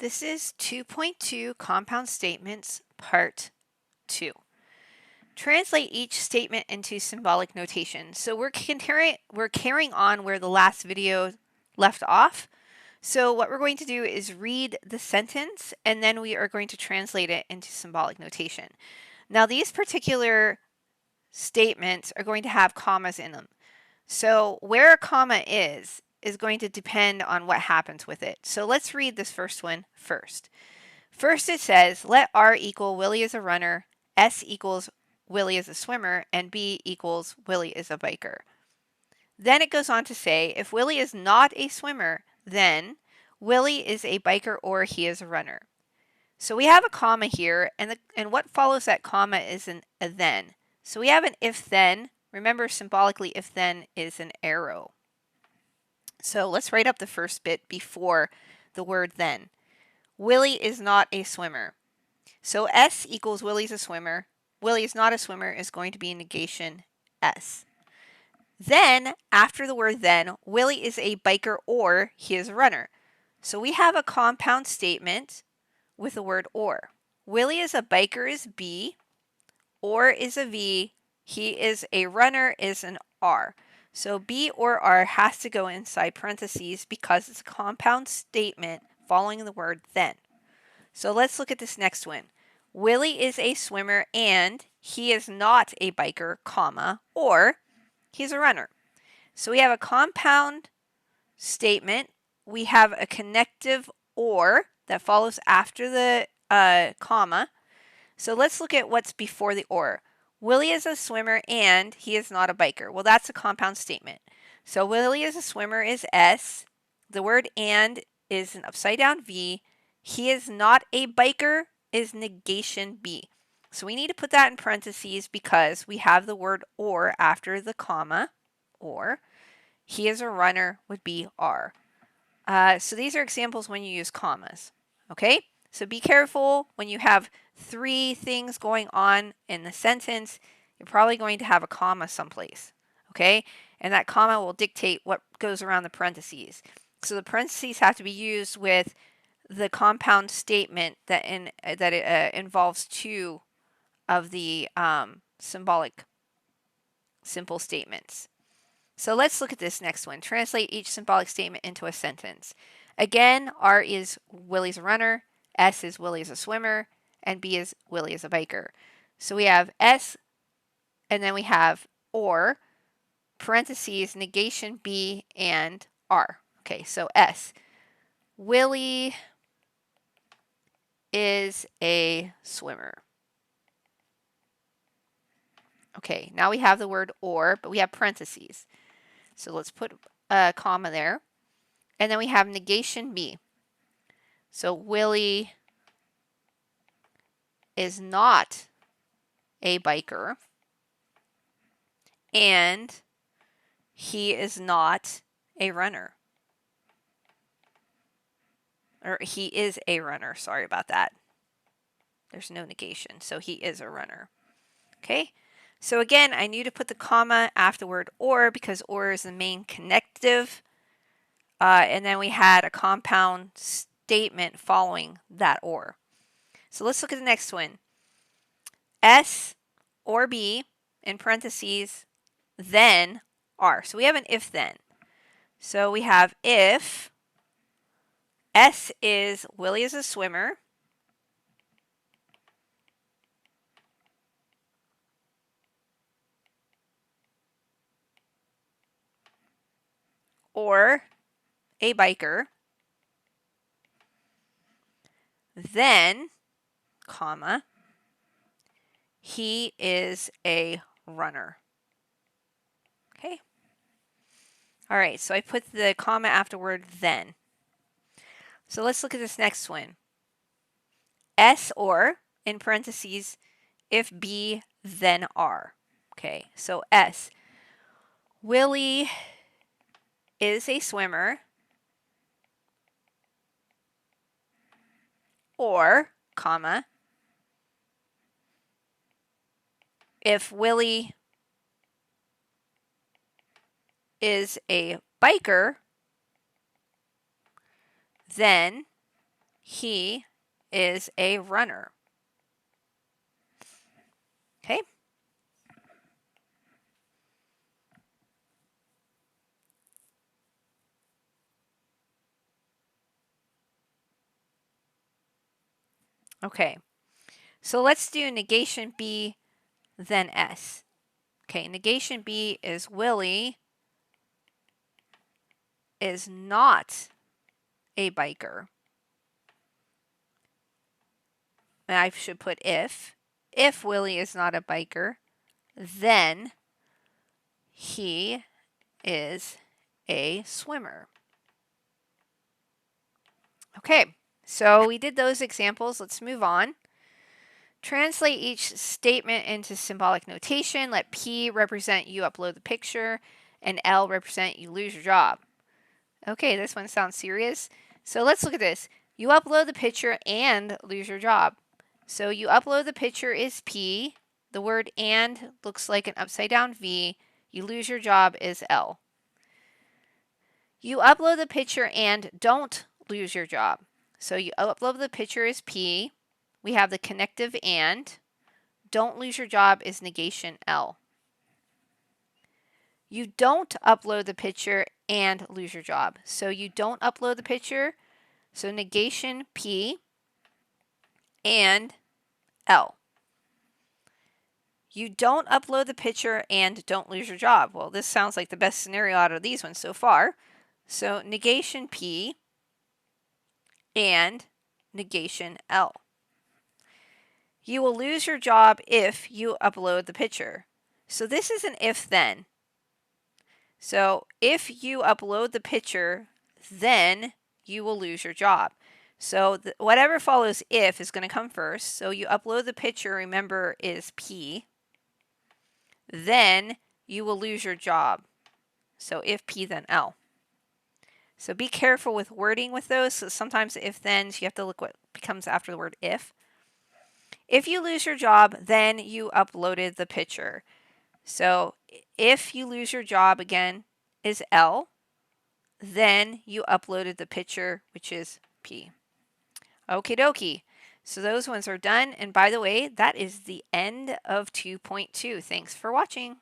This is 2.2 Compound Statements, Part 2. Translate each statement into symbolic notation. So we're carrying on where the last video left off. So what we're going to do is read the sentence and then we are going to translate it into symbolic notation. Now these particular statements are going to have commas in them. So where a comma is going to depend on what happens with it. So let's read this first one first. First it says, let R equal Willie is a runner, S equals Willie is a swimmer, and B equals Willie is a biker. Then it goes on to say, if Willie is not a swimmer, then Willie is a biker or he is a runner. So we have a comma here, and what follows that comma is a then. So we have an if-then. Remember, symbolically, if-then is an arrow. So let's write up the first bit before the word then. Willie is not a swimmer. So S equals Willie's a swimmer. Willie is not a swimmer is going to be negation S. Then, after the word then, Willie is a biker or he is a runner. So we have a compound statement with the word or. Willie is a biker is B, or is a V, he is a runner is an R. So B or R has to go inside parentheses because it's a compound statement following the word then. So let's look at this next one. Willie is a swimmer and he is not a biker, comma, or he's a runner. So we have a compound statement. We have a connective or that follows after the comma. So let's look at what's before the or. Willie is a swimmer and he is not a biker. Well, that's a compound statement. So Willie is a swimmer is S. The word and is an upside down V. He is not a biker is negation B. So we need to put that in parentheses because we have the word or after the comma, or. He is a runner would be R. So these are examples when you use commas. Okay? So be careful when you have three things going on in the sentence. You're probably going to have a comma someplace. Okay? And that comma will dictate what goes around the parentheses. So the parentheses have to be used with the compound statement that involves two of the symbolic simple statements. So let's look at this next one. Translate each symbolic statement into a sentence. Again, R is Willie's a runner, S is Willie is a swimmer, and B is Willie is a biker. So we have S, and then we have or, parentheses, negation B, and R. Okay, so S. Willie is a swimmer. Okay, now we have the word or, but we have parentheses. So let's put a comma there. And then we have negation B. So Willie is not a biker. And he is not a runner. Or he is a runner. Sorry about that. There's no negation. So he is a runner. Okay. So again, I need to put the comma after the word or because or is the main connective. And then we had a compound statement following that or. So let's look at the next one. S or B in parentheses, then R. So we have an if then. So we have if S is Willie is a swimmer. Or a biker, then, comma, he is a runner. Okay. All right, so I put the comma afterward then. So let's look at this next one. S or, in parentheses, if B, then R. Okay, so S. Willie is a swimmer. Or, comma, if Willie is a biker, then He is a runner. Okay. Okay. So let's do negation B, then S. Okay, negation B is Willie is not a biker. And I should put if. If Willie is not a biker, then he is a swimmer. Okay, so we did those examples. Let's move on. Translate each statement into symbolic notation. Let P represent you upload the picture and L represent you lose your job. Okay, this one sounds serious. So let's look at this. You upload the picture and lose your job. So you upload the picture is P. The word and looks like an upside down V. You lose your job is L. You upload the picture and don't lose your job. So you upload the picture is P. We have the connective and. Don't lose your job is negation L. You don't upload the picture and lose your job. So you don't upload the picture. So negation P and L. You don't upload the picture and don't lose your job. Well, this sounds like the best scenario out of these ones so far. So negation P and negation L. You will lose your job if you upload the picture. So this is an if then. So if you upload the picture, then you will lose your job. So whatever follows if is going to come first. So you upload the picture, remember, is P. Then you will lose your job. So if P, then L. So be careful with wording with those. So sometimes if thens, you have to look what comes after the word if. If you lose your job, then you uploaded the picture. So if you lose your job again is L. Then you uploaded the picture, which is P. Okie dokie. So those ones are done. And by the way, that is the end of 2.2. Thanks for watching.